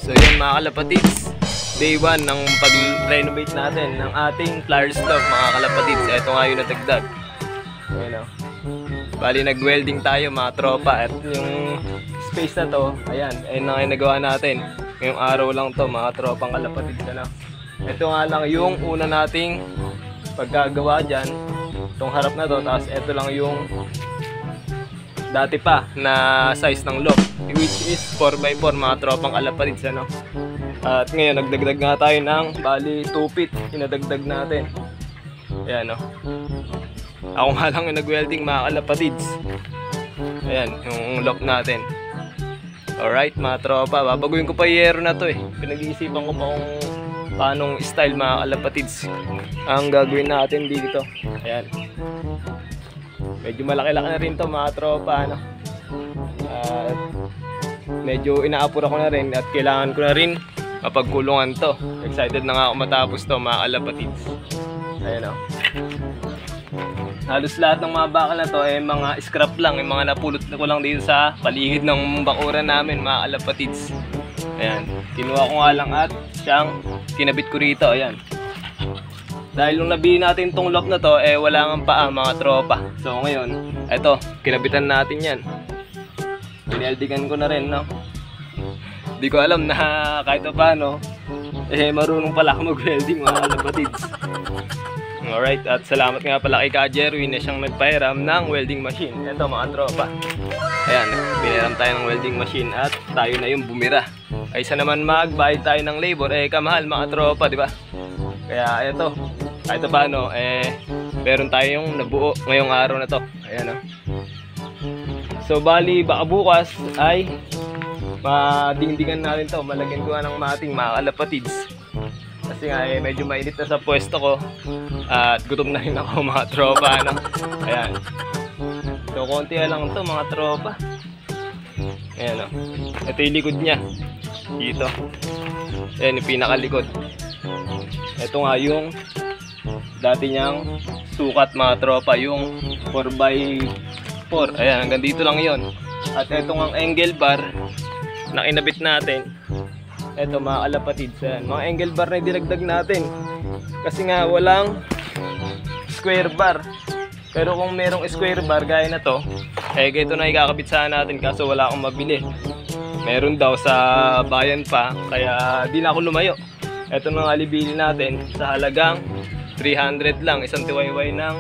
So yun mga kalapatids, day 1 ng pag-renovate natin ng ating flyer slope mga kalapatids. Ito nga yung natagdag. Ayan o. Bali nag-welding tayo mga tropa. At yung space na to, ayan, ayun na yung nagawa natin. Ngayong araw lang to mga tropang kalapatids. Ano? Ito nga lang yung una nating pagkagawa dyan. Itong harap na to, tapos ito lang yung dati pa na size ng loft, which is 4x4 mga tropang kalapatids. Ano? At ngayon nagdagdag nga tayo ng bali 2 feet inadagdag natin. Ayan o. Ako nga lang yung nag-welding mga kalapatids. Ayan yung loft natin. Alright mga tropa, babaguhin ko pa yung yero na to eh. Pinag-iisipan ko pa kung paanong style mga kalapatids ang gagawin natin dito. Ayan. Medyo malaki-laki na rin to mga tropa, ano? At medyo inaapura ko na rin at kailangan ko na rin mapagkulungan to. Excited na nga ako matapos to mga kalapatids. Ayan o. Halos lahat ng mga bakal na to ay mga scrap lang, yung mga napulot ko lang dito sa paligid ng bakuran namin mga kalapatids. Ayan, kinuha ko nga lang at siyang kinabit ko rito. Ayan. Dahil nung nabili natin tong loft na to, wala nga paa mga tropa. So ngayon, eto, kinabitan natin yan. Pineldigan ko na rin, no? Di ko alam na kahit paano, marunong pala ako mag-welding mga kalapatids. Alright, at salamat nga pala kay Ka Jerwin na siyang nagpahiram ng welding machine. Eto mga tropa. Ayan, piniram tayo ng welding machine at tayo na yung bumira. Kaysa naman magbayad tayo ng labor, kamahal mga tropa, di ba? Kaya eto, kahit paano, meron tayong nabuo ngayong araw na to. Ayan o. So bali, baka bukas ay madingdingan natin to. Malagyan ko ng mating mga kalapatids. Kasi nga medyo mainit na sa pwesto ko. At gutom na rin ako mga tropa. Ano? Ayan. So konti lang to mga tropa. Ayan o. Ito yung likod niya. Dito. Ayan yung pinakalikod. Ito nga yung dati niyang sukat mga tropa, yung 4x4. Ayan, hanggang dito lang yon. At ito nga angle bar na kinabit natin. Ito mga kalapatids. Ayan, mga angle bar na dinagdag natin. Kasi nga walang square bar. Pero kung merong square bar gaya na to, ito na ikakabit sana natin kaso wala akong mabili. Meron daw sa bayan pa, kaya di na ako lumayo. Ito na nga libili natin sa halagang 300 lang. Isang tiwayway ng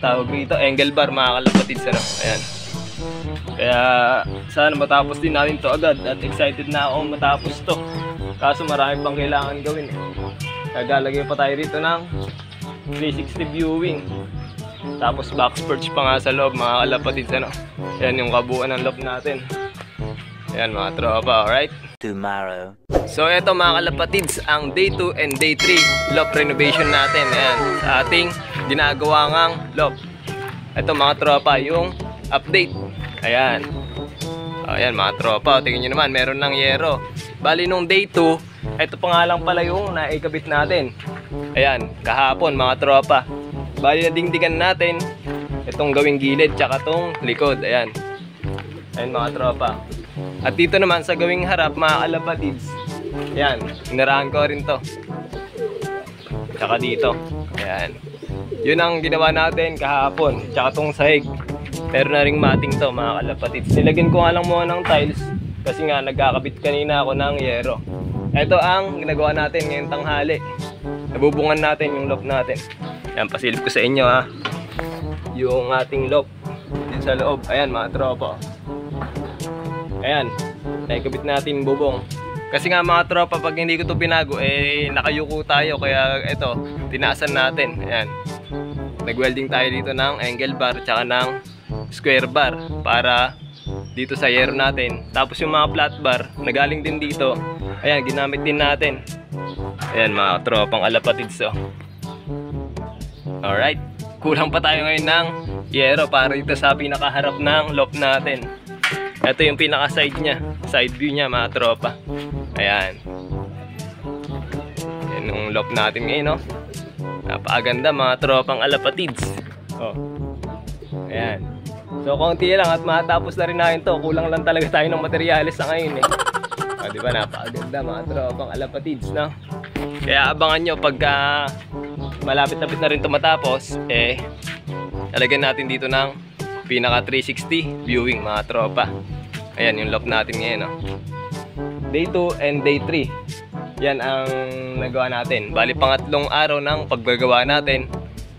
tawag dito, angle bar mga kalapatids. Ano? Ayan. Kaya sana matapos din natin to agad. At excited na ako matapos to. Kaso marami pang kailangan gawin eh. Nagalagay pa tayo rito ng 360 viewing. Tapos box perch pa nga sa loob mga kalapatids. Ano? Ayan yung kabuuan ng loob natin. Ayan mga tropa, alright? Tomorrow. So eto mga kalapatids, ang day 2 and day 3 loft renovation natin. Ayan, sa ating ginagawa ngang loft. Eto mga tropa, yung update. Ayan. Ayan mga tropa, tingnan nyo naman, meron ng yero. Bali nung day 2, eto pa nga lang pala yung naikabit natin. Ayan, kahapon mga tropa. Bali nadingdigan natin itong gawing gilid, tsaka tong likod. Ayan. Ayan mga tropa. At dito naman sa gawing harap mga kalapatids, ayan, inarahan ko rin to. Tsaka dito. Ayan. Yun ang ginawa natin kahapon. Tsaka tong sahig. Pero na ring mating to mga kalapatids. Nilagyan ko nga lang muna ng tiles. Kasi nga nagkakabit kanina ako ng yero. Ito ang ginagawa natin ngayong tanghali. Nabubungan natin yung loft natin. Ayan, pasilip ko sa inyo ha. Yung ating loft dito sa loob. Ayan mga tropa. Ayan, naikabit natin bubong. Kasi nga mga tropa, pag hindi ko ito binago, nakayuko tayo. Kaya ito, tinaasan natin. Ayan. Nag-welding tayo dito ng angle bar tsaka ng square bar para dito sa yero natin. Tapos yung mga flat bar, nagaling din dito. Ayan, ginamit din natin. Ayan mga tropang kalapatids. So. Alright, kulang pa tayo ngayon ng yero para dito sa pinakaharap ng loft natin. Ito yung pinaka side nya, side view nya mga tropa. Ayan. Yan yung loft natin ngayon, no? Napakaganda mga tropang kalapatids. Oh. Ayan. So konti lang at matapos na rin natin to. Kulang lang talaga tayo ng materyales sa ngayon eh. Di ba, napakaganda mga tropang kalapatids, no? Kaya abangan nyo pagka malapit-lapit na rin ito matapos, lalagyan natin dito ng pinaka 360 viewing mga tropa. Ayan yung loft natin ngayon, no? Day 2 and day 3. Yan ang nagawa natin. Bali pangatlong araw ng paggagawa natin.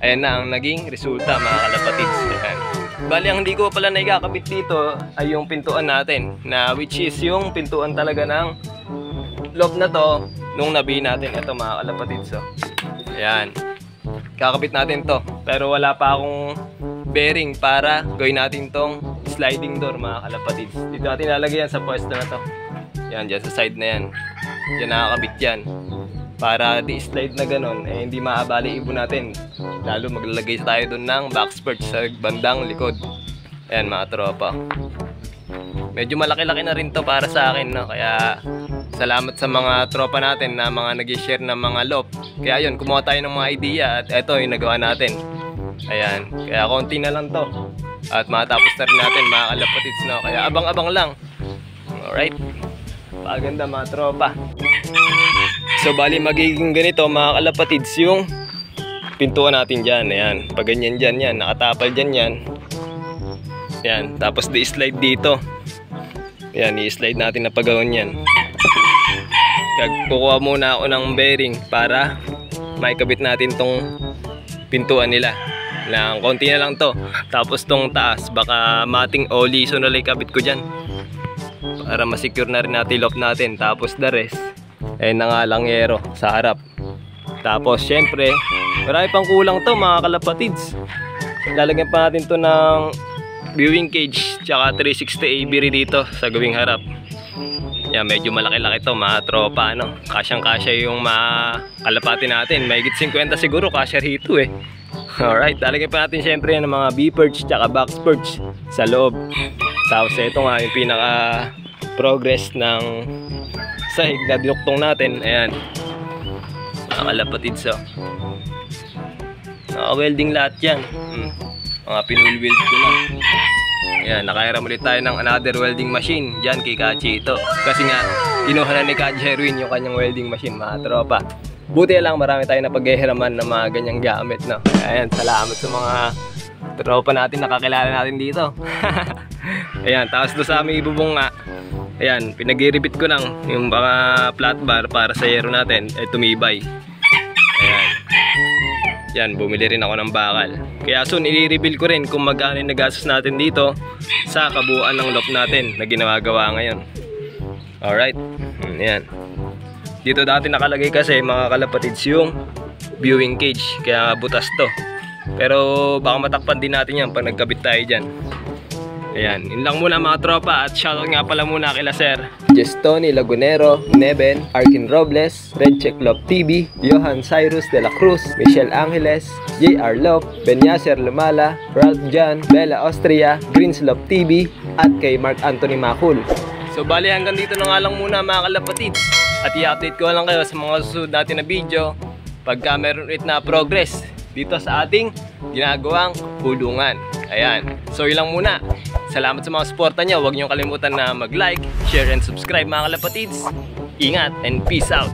Ayan na ang naging resulta mga kalapatids. Ayan. Bali ang hindi ko pala naikakabit dito ay yung pintuan natin, na which is yung pintuan talaga ng loft na to nung nabi natin. Ito mga kalapatids. So, ayan. Kakabit natin to. Pero wala pa akong bearing para gawin natin tong sliding door mga kalapatids. Dito natin lalagay yan sa pwesto na to. Yan, dyan sa side na yan. Diyan nakakabit yan. Para di-slide na ganun, hindi maabali ibon natin. Lalo maglalagay tayo dun ng box perch sa bandang likod. Ayan mga tropa. Medyo malaki-laki na rin to para sa akin, no? Kaya salamat sa mga tropa natin na mga nag-share ng mga loft. Kaya yun, kumuha tayo ng mga idea at eto yung nagawa natin. Ayan, kaya konti na lang to. At matapos na rin natin mga kalapatids, no? Kaya abang-abang lang. Alright. Paganda mga tropa. So bali magiging ganito mga kalapatids yung pintuan natin dyan. Ayan, pag ganyan dyan yan, nakatapal dyan yan. Ayan, tapos di-slide dito. Ayan, i-slide natin na pagawin yan. Kukuha muna ako ng bearing para maikabit natin tong pintuan nila. Lang, konti na lang to. Tapos tong taas, baka mating o liso na lang ikabit ko dyan. Para masecure na rin natin loft natin. Tapos the rest ay nangalangero sa harap. Tapos syempre marami pang kulang to mga kalapatids. Lalagyan pa natin to ng viewing cage tsaka 360 aviary dito sa gawing harap. Yan, medyo malaki-laki to mga tropa, ano? Kasyang-kasya yung mga kalapati natin. Mahigit 50 siguro kasya rito eh. Alright, lalagyan pa natin syempre ng mga B-perch tsaka box perch sa loob. Tapos ito nga yung pinaka progress ng sahig na dinuktong natin. Ayan, mga kalapatids, oh. Naka-welding lahat yan. Mga pinul-weld ko lang. Ayan, nakairam ulit tayo ng another welding machine dyan kay Kachi ito. Kasi nga, kinuha na ni Kachi Herwin yung kanyang welding machine mga tropa. Buti lang marami tayo na paghihiraman ng mga ganyang gamit, no? Ayan, salamat sa mga tropa natin, nakakilala natin dito. Ayan, tapos doon sa aming ibubong nga, ayan, pinag-i-repeat ko lang yung mga flat bar para sa yero natin ay tumibay. Ayan. Yan, bumili rin ako ng bakal. Kaya soon, i-reveal ko rin kung magkano yung nagastos natin dito sa kabuuan ng loft natin na ginagawa ngayon. Alright. Ayan. Dito dati nakalagay kasi mga kalapatids yung viewing cage. Kaya butas to. Pero baka matakpan din natin yan pag nagkabit tayo dyan. Ayan, yun lang muna mga tropa. At shoutout nga pala muna kila Sir Jestoni Lagunero, Neben, Arkin Robles, Red Check Love TV, Johan Cyrus de la Cruz, Michelle Angeles, JR Love, Benyaser Lumala, Ralph Jan, Bella Austria, Greens Love TV, at kay Mark Anthony Macul. So bali hanggang dito na nga lang muna mga kalapatids. At i-update ko lang kayo sa mga susunod natin na video pagka meron ulit na progress dito sa ating ginagawang kulungan. Ayan, so yun lang muna. Salamat sa mga suporta nyo. Huwag nyo kalimutan na mag-like, share, and subscribe mga kalapatids. Ingat and peace out.